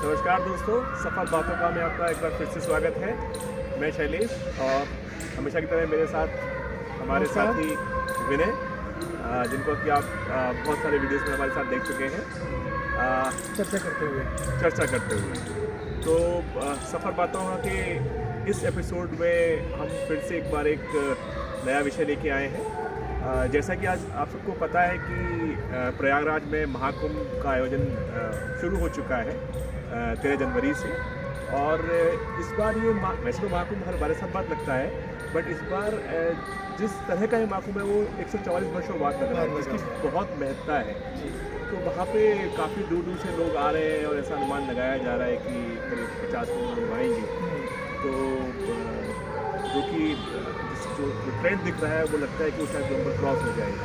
नमस्कार दोस्तों, सफल बातों का में आपका एक बार फिर से स्वागत है। मैं शैलेश और हमेशा की तरह मेरे साथ हमारे साथी विनय, जिनको कि आप बहुत सारे वीडियोस में हमारे साथ देख चुके हैं चर्चा करते हुए। तो सफल बातों के इस एपिसोड में हम फिर से एक बार एक नया विषय लेके आए हैं। जैसा कि आज आप सबको पता है कि प्रयागराज में महाकुंभ का आयोजन शुरू हो चुका है 13 जनवरी से। और इस बार ये वैसे तो महाकुंभ हर 12 साल बाद लगता है, बट इस बार जिस तरह का ये महाकुंभ है वो 144 वर्षों बाद लग रहा है, जिसकी बहुत महत्ता है। तो वहाँ पे काफ़ी दूर दूर से लोग आ रहे हैं और ऐसा अनुमान लगाया जा रहा है कि करीब 50 लोग आएंगे। तो जो कि जो ट्रेंड दिख रहा है वो लगता है कि वो शायद नंबर क्रॉस हो जाएगा।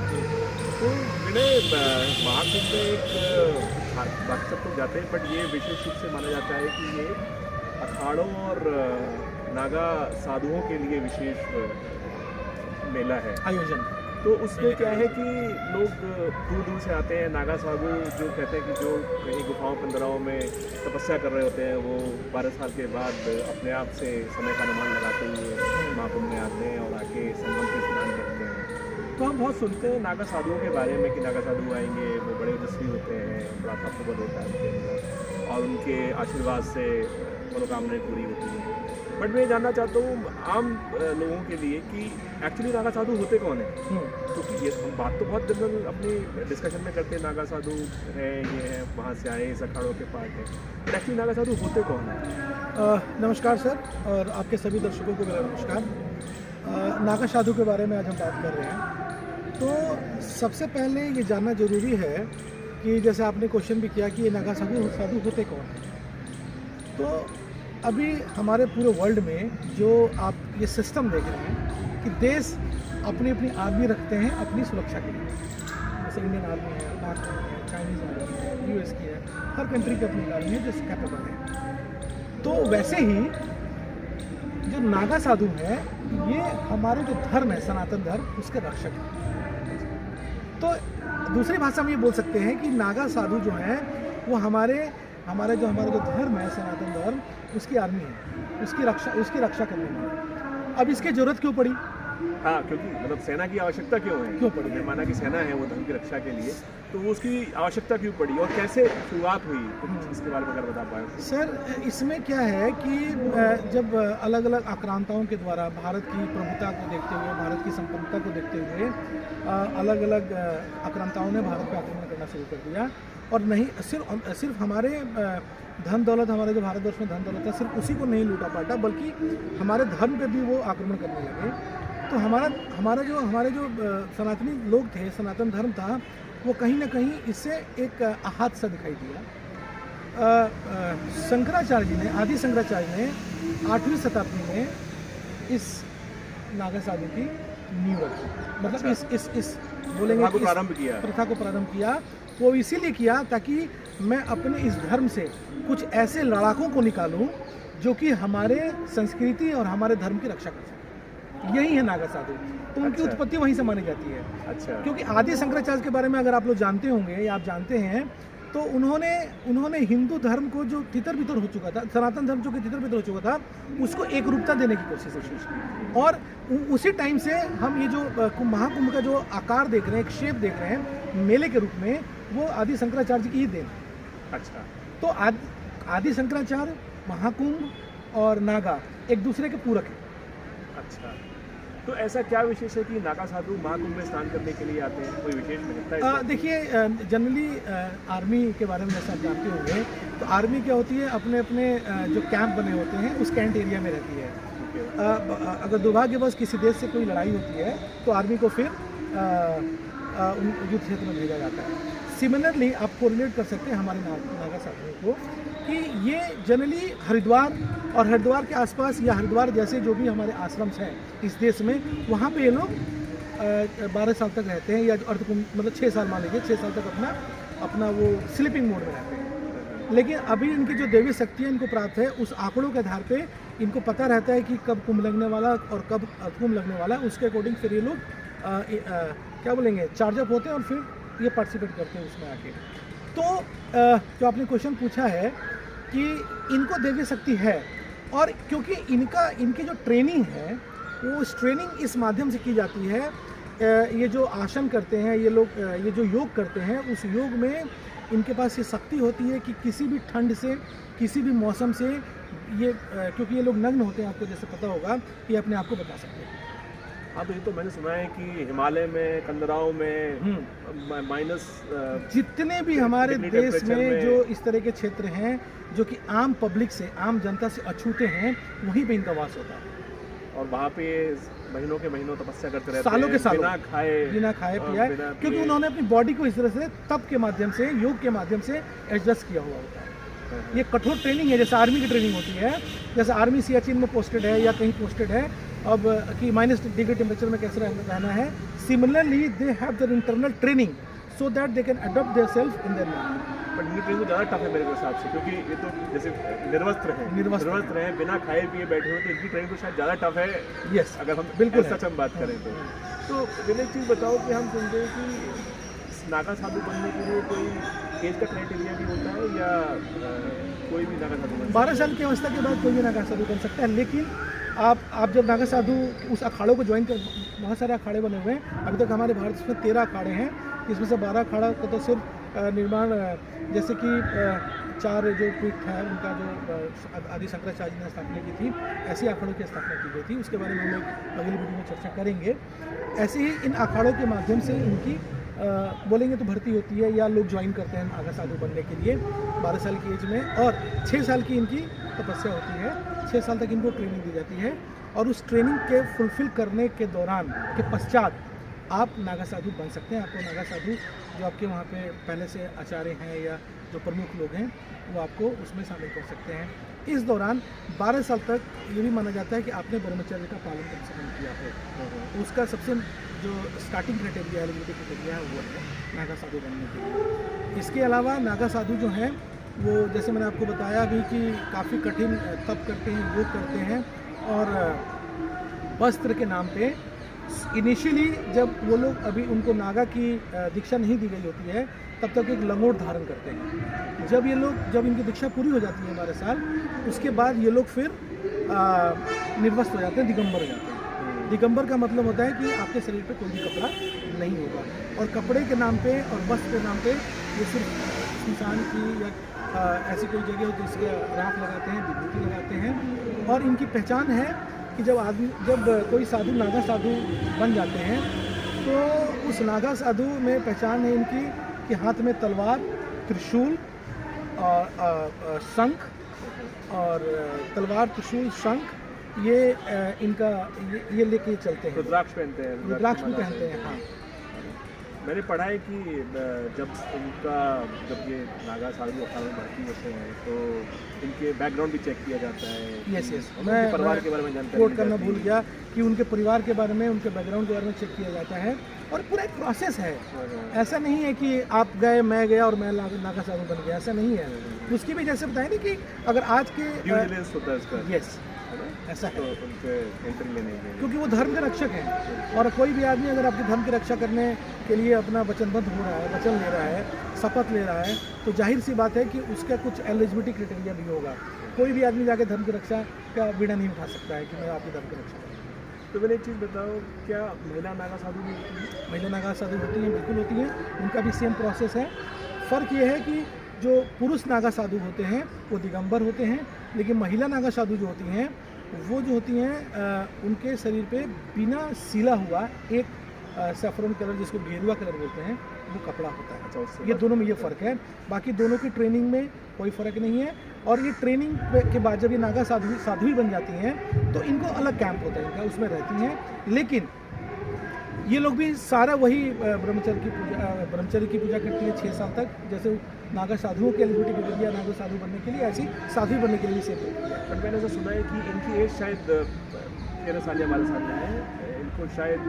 तो विनय, महाकुंभ में एक बाकी सब लोग जाते हैं, बट ये विशेष रूप से माना जाता है कि ये अखाड़ों और नागा साधुओं के लिए विशेष मेला है, आयोजन। तो उसमें क्या है कि लोग दूर दूर से आते हैं। नागा साधु जो कहते हैं कि जो कहीं गुफाओं पंदराओं में तपस्या कर रहे होते हैं, वो 12 साल के बाद अपने आप से समय का अनुमान लगाते हुए महाकुंभ में आते हैं और आके संगम पे स्नान करते हैं। तो हम बहुत सुनते हैं नागा साधुओं के बारे में कि नागा साधु आएंगे, वो बड़े ओजस्वी होते हैं, बड़ा तपोबल होता है उनके अंदर, और उनके आशीर्वाद से मनोकामनाएं पूरी होती हैं। बट मैं जानना चाहता हूँ आम लोगों के लिए कि एक्चुअली नागा साधु होते कौन है? क्योंकि ये हम बात तो बहुत जनरल अपनी डिस्कशन में करते हैं, नागा साधु है, ये है, वहाँ से आए, इस अखाड़ों के पार्ट है, बट एक्चुअली नागा साधु होते कौन है? नमस्कार सर, और आपके सभी दर्शकों को मेरा नमस्कार। नागा साधु के बारे में आज हम बात कर रहे हैं। तो सबसे पहले ये जानना ज़रूरी है कि जैसे आपने क्वेश्चन भी किया कि ये नागा साधु होते कौन हैं। तो अभी हमारे पूरे वर्ल्ड में जो आप ये सिस्टम देख रहे हैं कि देश अपनी अपनी आर्मी रखते हैं अपनी सुरक्षा के लिए। जैसे इंडियन आर्मी है, पाक आर्मी है, चाइनीज़ आर्मी है, यूएस की है, हर कंट्री की अपनी आर्मी है जो कैपेबल है। तो वैसे ही जो नागा साधु है, ये हमारे जो धर्म है, सनातन धर्म, उसके रक्षक हैं। तो दूसरी भाषा में ये बोल सकते हैं कि नागा साधु जो है वो हमारे जो धर्म है, सनातन धर्म, उसकी आर्मी है, उसकी रक्षा करने में। अब इसकी जरूरत क्यों पड़ी? हाँ, क्योंकि मतलब सेना की आवश्यकता क्यों पड़ी? मैं माना कि सेना है वो धर्म की रक्षा के लिए, तो उसकी आवश्यकता क्यों पड़ी और कैसे शुरुआत हुई, कुछ इसके बारे में अगर बता पाए। सर, इसमें क्या है कि जब अलग अलग आक्रांताओं के द्वारा भारत की प्रभुता को देखते हुए, भारत की संपन्नता को देखते हुए अलग अलग आक्रांताओं ने भारत पर आक्रमण करना शुरू कर दिया। और नहीं सिर्फ हमारे धन दौलत, हमारे जो भारतवर्ष में धन दौलत है, सिर्फ उसी को नहीं लूटा पाटा, बल्कि हमारे धर्म पे भी वो आक्रमण करने लगे। तो हमारे जो सनातनी लोग थे, सनातन धर्म था, वो कहीं ना कहीं इससे एक आहत सा दिखाई दिया। शंकराचार्य जी ने, आदि शंकराचार्य ने 8वीं शताब्दी में इस नागा साधु की नींव रखी, मतलब इस बोलेंगे प्रथा को प्रारंभ किया। वो इसीलिए किया ताकि मैं अपने इस धर्म से कुछ ऐसे लड़ाकों को निकालूं जो कि हमारे संस्कृति और हमारे धर्म की रक्षा कर सकें। यही है नागा साधु। तो उनकी उत्पत्ति वहीं से मानी जाती है। अच्छा। क्योंकि आदि शंकराचार्य के बारे में अगर आप लोग जानते होंगे या आप जानते हैं, तो उन्होंने हिंदू धर्म को जो तितर बितर हो चुका था, सनातन धर्म जो कि तितर बितर हो चुका था, उसको एक रूपता देने की कोशिश की। और उसी टाइम से हम ये जो महाकुंभ का जो आकार देख रहे हैं, एक शेप देख रहे हैं मेले के रूप में, वो आदि शंकराचार्य की ही देन। अच्छा। तो आदि शंकराचार्य, महाकुंभ और नागा एक दूसरे के पूरक हैं। अच्छा, तो ऐसा क्या विशेष है कि नागा साधु महाकुंभ में स्नान करने के लिए आते हैं? कोई विशेष महत्ता है? देखिए, जनरली आर्मी के बारे में जैसा आप जानते होंगे, तो आर्मी क्या होती है, अपने अपने जो कैंप बने होते हैं उस कैंट एरिया में रहती है। अगर दुर्भाग्यवश किसी देश से कोई लड़ाई होती है तो आर्मी को फिर युद्ध क्षेत्र में भेजा जाता है। सिमिलरली आप कोरिलेट कर सकते हैं हमारे नागा साधुओं को कि ये जनरली हरिद्वार के आसपास या हरिद्वार जैसे जो भी हमारे आश्रम्स हैं इस देश में, वहाँ पे ये लोग 12 साल तक रहते हैं, या अर्धकुंभ मतलब 6 साल मान लीजिए, 6 साल तक अपना वो स्लीपिंग मोड में रहते हैं। लेकिन अभी इनकी जो दैवी शक्ति है इनको प्राप्त है, उस आंकड़ों के आधार पे इनको पता रहता है कि कब कुंभ लगने वाला और कब अर्धकुंभ लगने वाला है। उसके अकॉर्डिंग फिर ये लोग क्या बोलेंगे, चार्जअप होते हैं और फिर ये पार्टिसिपेट करते हैं उसमें आके। तो जो आपने क्वेश्चन पूछा है कि इनको देवी शक्ति है, और क्योंकि इनकी जो ट्रेनिंग है वो उस ट्रेनिंग इस माध्यम से की जाती है। ये जो आसन करते हैं ये लोग, ये जो योग करते हैं, उस योग में इनके पास ये शक्ति होती है कि किसी भी ठंड से, किसी भी मौसम से ये, क्योंकि ये लोग नग्न होते हैं, आपको जैसे पता होगा, ये अपने आप को बचा सकते हैं। हाँ, तो ये तो मैंने सुना है कि हिमालय में, कंदराओं में माइनस जितने भी हमारे डिग्री देश टेम्परेचर में में जो इस तरह के क्षेत्र हैं जो कि आम पब्लिक से, आम जनता से अछूते हैं, वहीं पे इनका वास होता है। और वहाँ पे महीनों के महीनों तपस्या करते रहते सालों हैं, के सालों बिना खाए पिया, क्योंकि उन्होंने अपनी बॉडी को इस तरह से तप के माध्यम से, योग के माध्यम से एडजस्ट किया हुआ होता है। ये कठोर ट्रेनिंग है, जैसे आर्मी की ट्रेनिंग होती है, जैसे आर्मी सियाचिन में पोस्टेड है या कहीं पोस्टेड है, अब कि माइनस डिग्री टेम्परेचर में कैसे रहना है। Similarly they have their internal training so that they can adopt their self in their life. But इनकी ट्रेनिंग ज़्यादा टफ है मेरे हिसाब से, क्योंकि ये तो जैसे निर्वस्त्र हैं, बिना खाए पिए बैठे हुए, तो इनकी ट्रेनिंग तो शायद ज़्यादा टफ है। यस, अगर हम बिल्कुल सच हम बात करें तो मैंने एक चीज़ बताओ कि हम सुनते हैं कि नागा साधु बनने के लिए कोई एज का क्राइटेरिया भी होता है, या कोई भी नागा साधु बन 12 साल की अवस्था के बाद कोई भी नागा साधु बन सकता है। लेकिन आप जब नागा साधु उस अखाड़ों को ज्वाइन कर, बहुत सारे अखाड़े बने हुए हैं अभी तक हमारे भारत में 13 अखाड़े हैं, जिसमें से 12 अखाड़ा का तो सिर्फ निर्माण, जैसे कि 4 जो पीठ है उनका जो आदि शंकराचार्य ने स्थापना की थी, ऐसे अखाड़ों की स्थापना की गई थी। उसके बारे में हम लोग अगली वीडियो में चर्चा करेंगे। ऐसे ही इन अखाड़ों के माध्यम से इनकी बोलेंगे तो भर्ती होती है, या लोग ज्वाइन करते हैं नागा साधु बनने के लिए 12 साल की एज में, और 6 साल की इनकी तपस्या होती है। 6 साल तक इनको ट्रेनिंग दी जाती है, और उस ट्रेनिंग के फुलफिल करने के दौरान, के पश्चात आप नागा साधु बन सकते हैं। आपको नागा साधु जो आपके वहाँ पे पहले से आचार्य हैं या जो प्रमुख लोग हैं, वो आपको उसमें शामिल कर सकते हैं। इस दौरान 12 साल तक ये भी माना जाता है कि आपने ब्रह्मचर्य का पालन कम से कम किया है। उसका सबसे जो स्टार्टिंग क्राइटेरिया, एलिजिबिलिटी क्राइटेरिया है, वो है नागा साधु बनने के लिए। इसके अलावा नागा साधु जो हैं वो, जैसे मैंने आपको बताया अभी, कि काफ़ी कठिन तप करते हैं, योग करते हैं, और वस्त्र के नाम पे इनिशियली जब वो लोग, अभी उनको नागा की दीक्षा नहीं दी गई होती है, तब तक एक लंगोट धारण करते हैं। जब इनकी दीक्षा पूरी हो जाती है 12 साल, उसके बाद ये लोग फिर निर्वस्त्र हो जाते हैं, दिगंबर हो जाते हैं। दिगंबर का मतलब होता है कि आपके शरीर पे कोई भी कपड़ा नहीं होगा, और कपड़े के नाम पे और वस्त्र के नाम पे ये सिर्फ इंसान की या ऐसी कोई जगह हो जिसके राख लगाते हैं, विभूति लगाते हैं। और इनकी पहचान है कि जब कोई साधु नागा साधु बन जाते हैं, तो उस नागा साधु में पहचान है इनकी कि हाथ में तलवार, त्रिशूल और शंख, और तलवार, त्रिशूल, शंख, ये इनका ये लेके चलते हैं। रुद्राक्ष पहनते हैं, रुद्राक्ष भी पहनते हैं। हाँ, मैंने पढ़ा है कि जब ये नागा साधु अखाड़ा में भर्ती होते हैं, तो इनके बैकग्राउंड भी चेक किया जाता है। यस, मैं परिवार के बारे में जानकारी कोट करना भूल गया कि उनके परिवार के बारे में, उनके बैकग्राउंड के बारे में चेक किया जाता है, और पूरा एक प्रोसेस है। ऐसा नहीं है कि आप गए, मैं गया और मैं नागा साधु बन गया, ऐसा नहीं है। उसकी भी जैसे बताएं ना कि अगर आज के यस, ऐसा है, तो उनके एंट्री लेने के लिए, क्योंकि वो धर्म के रक्षक हैं, और कोई भी आदमी अगर आपके धर्म की रक्षा करने के लिए अपना वचनबद्ध हो रहा है, वचन ले रहा है, शपथ ले रहा है, तो जाहिर सी बात है कि उसका कुछ एलिजिबिलिटी क्राइटेरिया भी होगा। कोई भी आदमी जाके धर्म की रक्षा का बीड़ा नहीं उठा सकता है कि मैं आपकी धर्म की रक्षा करूँ। तो मैंने एक चीज़ बताओ, क्या महिला नागा साधु भी होती है? महिला नागा साधु होती हैं, बिल्कुल होती हैं, उनका भी सेम प्रोसेस है। फ़र्क ये है कि जो पुरुष नागा साधु होते हैं वो दिगंबर होते हैं, लेकिन महिला नागा साधु जो होती हैं वो जो होती हैं उनके शरीर पे बिना सिला हुआ एक सैफरन कलर, जिसको गेरुआ कलर बोलते हैं, वो कपड़ा होता है। अच्छा, ये दोनों में ये फ़र्क है। बाकी दोनों की ट्रेनिंग में कोई फ़र्क नहीं है। और ये ट्रेनिंग के बाद जब ये नागा साध्वी बन जाती हैं, तो इनको अलग कैंप होता है इनका, उसमें रहती हैं। लेकिन ये लोग भी सारा वही ब्रह्मचर्य की पूजा करती है 6 साल तक। जैसे नागा साधुओं की एलिजिबिलिटी क्राइटेरिया नागा साधु बनने के लिए, ऐसी साध्वी बनने के लिए भी सेम होती है। बट मैंने ऐसा सुना है कि इनकी एज शायद 13 साल या 12 साल में है, इनको शायद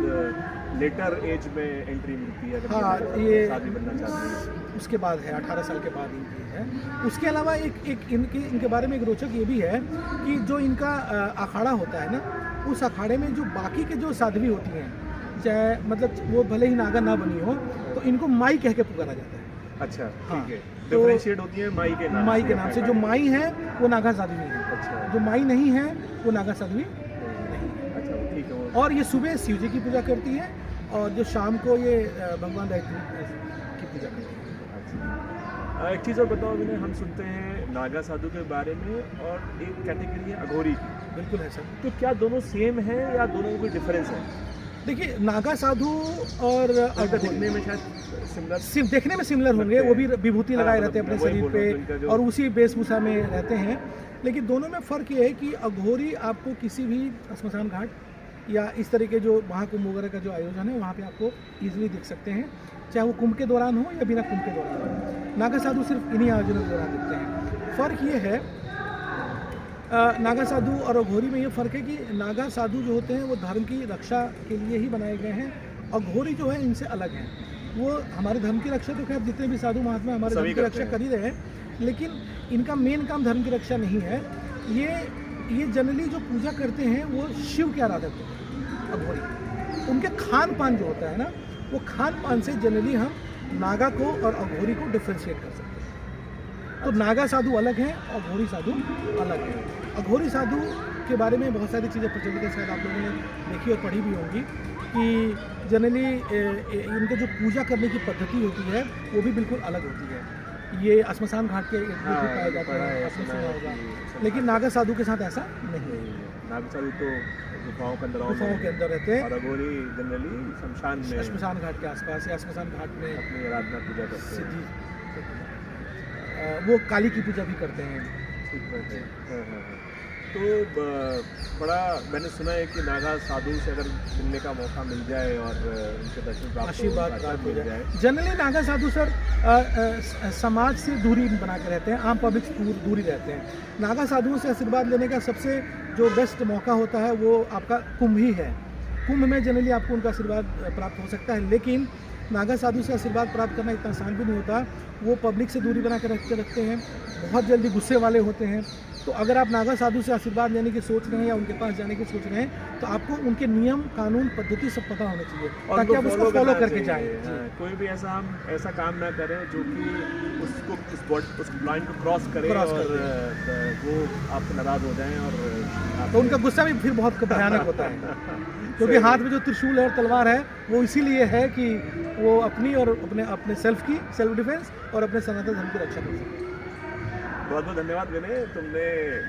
लेटर एज में एंट्री मिलती है। हाँ, ये साध्वी बनना चाहती है, उसके बाद है, 18 साल के बाद इनकी है। उसके अलावा एक इनके बारे में एक रोचक ये भी है कि जो इनका अखाड़ा होता है ना, उस अखाड़े में जो बाकी के जो साध्वी होती हैं, चाहे मतलब वो भले ही नागा ना बनी हो, तो इनको माई कह के पुकारा जाता है। अच्छा, हाँ, ठीक है, डिफरेंशिएट होती है माई के नाम माई के नाम से। जो माई है वो नागा साध्वी है, अच्छा जो माई नहीं है वो नागा साध्वी। अच्छा ठीक है वो। और ये सुबह शिव जी की पूजा करती है और जो शाम को ये भगवान गायत्री की पूजा करती है। अच्छा एक चीज़ और बताओ विनय, हम सुनते हैं नागा साधु के बारे में और एक कैटेगरी है अघोरी की, बिल्कुल है सर। तो क्या दोनों सेम है या दोनों में कोई डिफरेंस है? देखिए नागा साधु और उनका अघोरी दिखने में शायद सिमिलर देखने में सिमिलर होंगे, वो भी विभूति लगाए रहते हैं अपने वही शरीर बोल रहा हूँ, तो इनका पे जो- और उसी वेशभूषा में रहते हैं। लेकिन दोनों में फ़र्क ये है कि अघोरी आपको किसी भी श्मशान घाट या इस तरह के जो महाकुंभ वगैरह का जो आयोजन है वहाँ पे आपको ईजिली दिख सकते हैं, चाहे वो कुंभ के दौरान हो या बिना कुंभ के दौरान हो। नागा साधु सिर्फ इन्हीं आयोजनों के दौरान दिखते हैं। फ़र्क ये है नागा साधु और अघोरी में ये फ़र्क है कि नागा साधु जो होते हैं वो धर्म की रक्षा के लिए ही बनाए गए हैं, अघोरी जो है इनसे अलग हैं। वो हमारे धर्म की रक्षा तो खैर जितने भी साधु महात्मा हमारे सभी धर्म की करते रक्षा हैं। कर ही रहे हैं, लेकिन इनका मेन काम धर्म की रक्षा नहीं है। ये जनरली जो पूजा करते हैं वो शिव के आराधक होते हैं अघोरी। उनके खान पान जो होता है ना, वो खान पान से जनरली हम नागा को और अघोरी को डिफ्रेंशिएट कर सकते हैं। तो नागा साधु अलग हैं, अघोरी साधु अलग हैं। अघोरी साधु के बारे में बहुत सारी चीज़ें प्रचलित है, शायद आप लोगों ने देखी और पढ़ी भी होंगी कि जनरली इनके जो पूजा करने की पद्धति होती है वो भी बिल्कुल अलग होती है। ये श्मशान घाट के इर्द गिर्द ही पाए जाते पढ़ा हैं, है, आपने सुना सुना है होगा। कि लेकिन नागा साधु के साथ ऐसा नहीं है। नागा साधु तो गुफाओं के अंदर गुफाओं के अंदर रहते और हैं, अघोरी जनरली शमशान में श्मशान घाट के आसपास या श्मशान घाट में अपनी आराधना पूजा करते हैं। सिद्धि वो काली की पूजा भी करते हैं। ठीक बात है। हाँ, हाँ, हाँ। तो बड़ा मैंने सुना है कि नागा साधु से अगर मिलने का मौका मिल जाए और उनके दर्शन प्राप्त हो, आशीर्वाद उनका प्राप्त हो मिल जाए। जनरली नागा साधु सर समाज से दूरी बना के रहते हैं, आम पब्लिक से दूरी रहते हैं। नागा साधुओं से आशीर्वाद लेने का सबसे जो बेस्ट मौका होता है वो आपका कुंभ ही है। कुंभ में जनरली आपको उनका आशीर्वाद प्राप्त हो सकता है, लेकिन नागा साधु से आशीर्वाद प्राप्त करना इतना आसान भी नहीं होता। वो पब्लिक से दूरी बना के रखते हैं, बहुत जल्दी गुस्से वाले होते हैं। तो अगर आप नागा साधु से आशीर्वाद लेने की सोच रहे हैं या उनके पास जाने की सोच रहे हैं तो आपको उनके नियम कानून पद्धति सब पता होना चाहिए ताकि आप उसको फॉलो करके जाएं। हाँ, कोई भी ऐसा काम ना करें जो कि उस लाइन को क्रॉस करे क्रॉस और वो आपसे नाराज हो जाएं और तो उनका गुस्सा भी फिर बहुत भयानक होता है, क्योंकि हाथ में जो त्रिशूल है और तलवार है वो इसीलिए है कि वो अपनी और अपने सेल्फ डिफेंस और अपने सनातन धर्म की रक्षा कर सके। बहुत बहुत धन्यवाद विनय, तुमने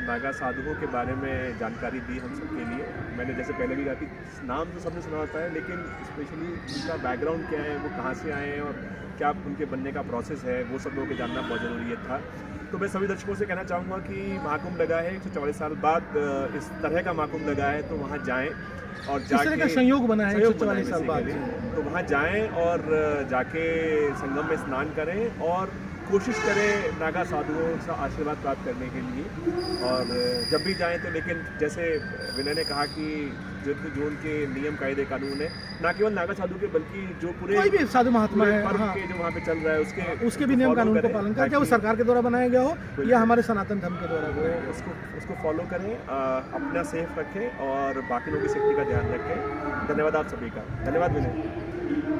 नागा साधुओं के बारे में जानकारी दी हम सबके लिए। मैंने जैसे पहले भी कहा कि नाम तो सबने सुना होता है, लेकिन स्पेशली उनका बैकग्राउंड क्या है, वो कहाँ से आए हैं और क्या उनके बनने का प्रोसेस है, वो सब लोगों के जानना बहुत ज़रूरी था। तो मैं सभी दर्शकों से कहना चाहूँगा कि महाकुंभ लगा है, 144 साल बाद इस तरह का महाकुंभ लगा है, तो वहाँ जाएँ और जाके का संयोग बना है 144 साल बाद, तो वहाँ जाएँ और जाके संगम में स्नान करें और कोशिश करें नागा साधुओं से आशीर्वाद प्राप्त करने के लिए। और जब भी जाएं तो लेकिन जैसे विनय ने कहा कि जो उनके नियम कायदे कानून है, ना केवल नागा साधु के बल्कि जो पूरे कोई भी साधु महात्मा है पर्व हाँ, के जो वहाँ पे चल रहा है उसके भी नियम कानून को पालन करें, चाहे वो सरकार के द्वारा बनाया गया हो या हमारे सनातन धर्म के द्वारा बनाया गया हो। उसको फॉलो करें, अपना सेफ रखें और बाकी लोगों की सेफ्टी का ध्यान रखें। धन्यवाद आप सभी का। धन्यवाद विनय।